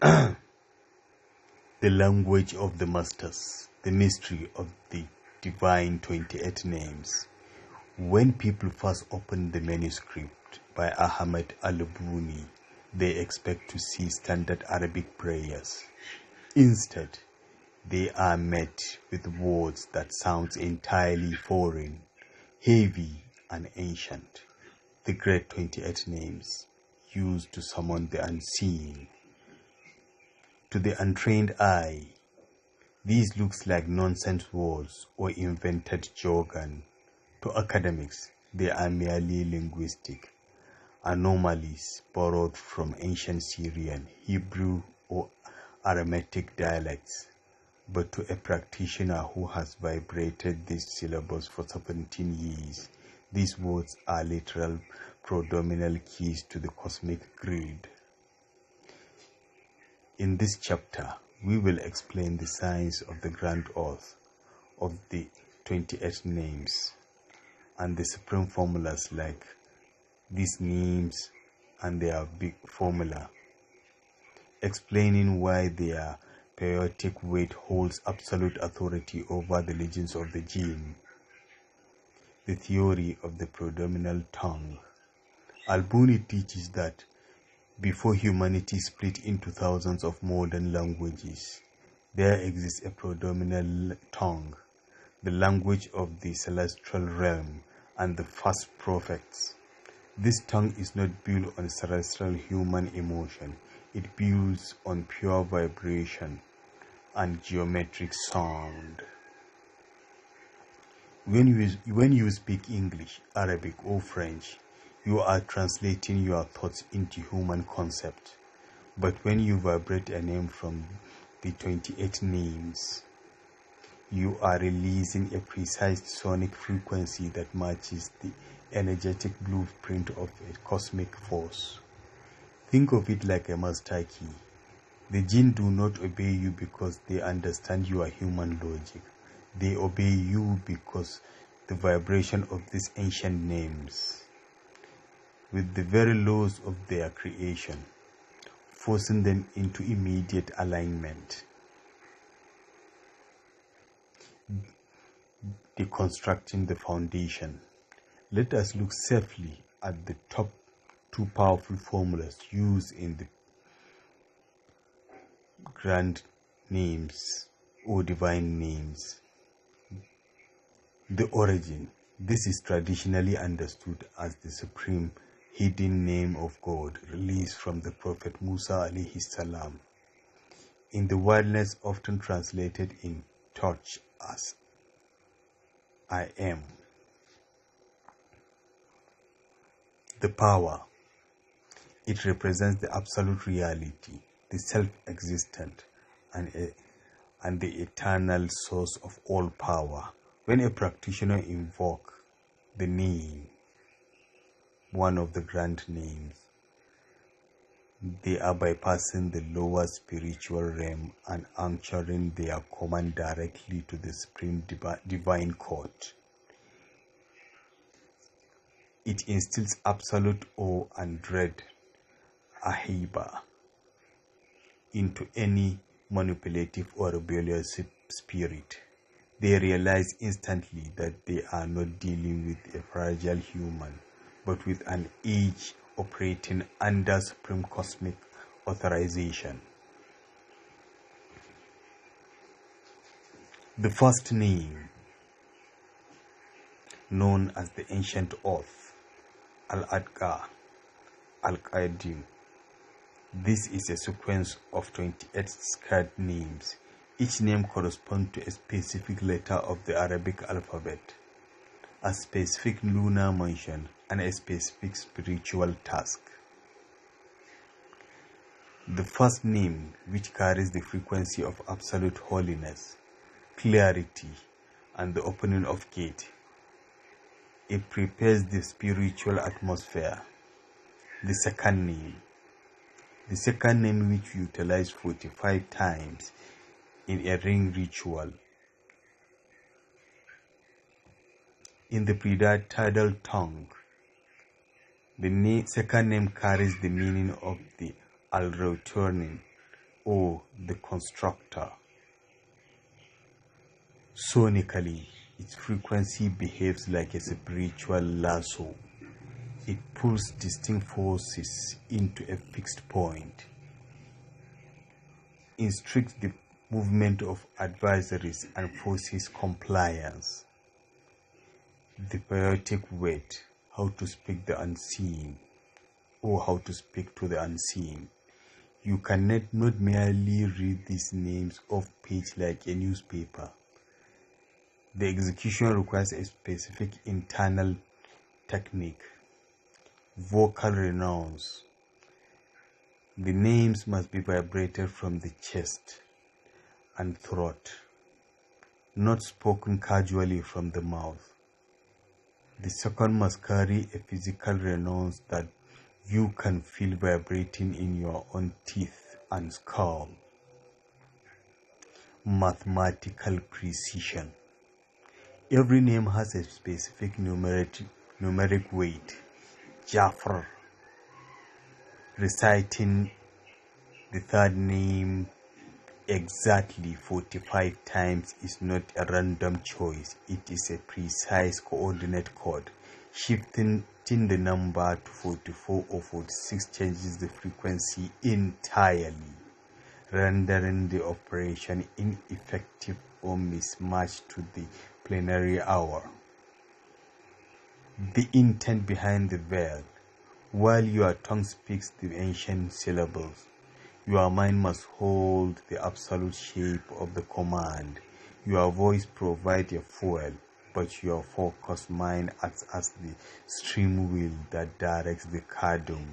The language of the masters, the mystery of the divine 28 names. When people first open the manuscript by Ahmad al-Buni, they expect to see standard Arabic prayers. Instead, they are met with words that sound entirely foreign, heavy and ancient. The great 28 names used to summon the unseen. To the untrained eye, these looks like nonsense words or invented jargon. To academics, they are merely linguistic anomalies borrowed from ancient Syrian, Hebrew, or Aramaic dialects. But to a practitioner who has vibrated these syllables for 17 years, these words are literal predominant keys to the cosmic grid. In this chapter, we will explain the science of the grand oath of the 28 names and the supreme formulas like these names and their big formula, explaining why their poetic weight holds absolute authority over the legends of the jinn, the theory of the predominant tongue. Al-Buni teaches that before humanity split into thousands of modern languages, there exists a predominant tongue, the language of the celestial realm and the first prophets. This tongue is not built on celestial human emotion, it builds on pure vibration and geometric sound. When you speak English, Arabic or French, you are translating your thoughts into human concept. But when you vibrate a name from the 28 names, you are releasing a precise sonic frequency that matches the energetic blueprint of a cosmic force. Think of it like a master key. The jinn do not obey you because they understand your human logic. They obey you because the vibration of these ancient names with the very laws of their creation, forcing them into immediate alignment. Deconstructing the foundation. Let us look safely at the top two powerful formulas used in the grand names or divine names. The origin. This is traditionally understood as the supreme hidden name of God released from the Prophet Musa alayhi salam. In the wilderness, often translated in Turkish as I am. The power. It represents the absolute reality, the self-existent, and the eternal source of all power. When a practitioner invokes the name, one of the grand names, they are bypassing the lower spiritual realm and anchoring their command directly to the supreme divine court. It instills absolute awe and dread, ahiba, into any manipulative or rebellious spirit. They realize instantly that they are not dealing with a fragile human, but with an age operating under supreme cosmic authorization. The first name, known as the ancient oath, Al-Adqa, Al-Qadim. This is a sequence of 28 sacred names. Each name corresponds to a specific letter of the Arabic alphabet, a specific lunar mansion, and a specific spiritual task. The first name, which carries the frequency of absolute holiness, clarity, and the opening of gate, it prepares the spiritual atmosphere. The second name, which we utilize 45 times in a ring ritual. In the predictable tongue, the second name carries the meaning of the al-returning, or the constructor. Sonically, its frequency behaves like a spiritual lasso. It pulls distinct forces into a fixed point, instructs the movement of adversaries, and forces compliance. The poetic word, how to speak the unseen, or how to speak to the unseen. You cannot not merely read these names off page like a newspaper. The execution requires a specific internal technique, vocal renounce. The names must be vibrated from the chest and throat, not spoken casually from the mouth. The second must carry a physical renounce that you can feel vibrating in your own teeth and skull. Mathematical precision. Every name has a specific numeric weight. Jafar. Reciting the third name exactly 45 times is not a random choice. It is a precise coordinate code. Shifting the number to 44 or 46 changes the frequency entirely, rendering the operation ineffective or mismatched to the plenary hour. The intent behind the verb. While your tongue speaks the ancient syllables, your mind must hold the absolute shape of the command. Your voice provides a fuel, but your focused mind acts as the stream wheel that directs the Kadum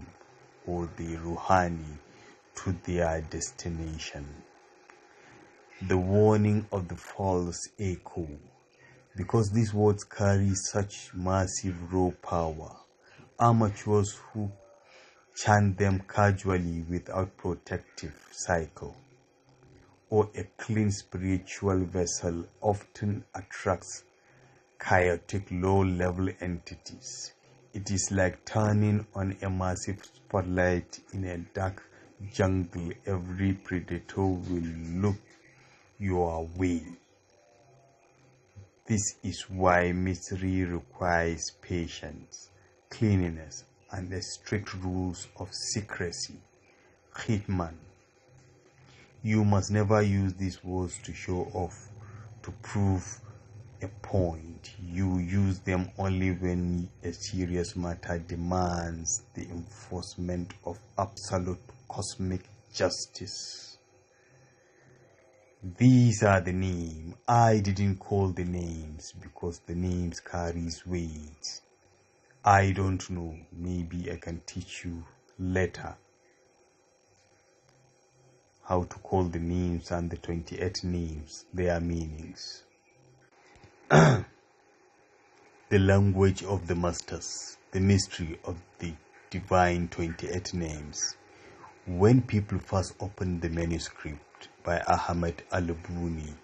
or the Ruhani to their destination. The warning of the false echo. Because these words carry such massive raw power, amateurs who chant them casually without protective cycle or a clean spiritual vessel often attracts chaotic low-level entities. It is like turning on a massive spotlight in a dark jungle. Every predator will look your way. This is why mystery requires patience, cleanliness, and the strict rules of secrecy. Hitman. You must never use these words to show off, to prove a point. You use them only when a serious matter demands the enforcement of absolute cosmic justice. These are the names. I didn't call the names because the names carries weight. I don't know. Maybe I can teach you later how to call the names and the 28 names, their meanings. The language of the masters, the mystery of the divine 28 names. When people first opened the manuscript by Ahmad Al-Buni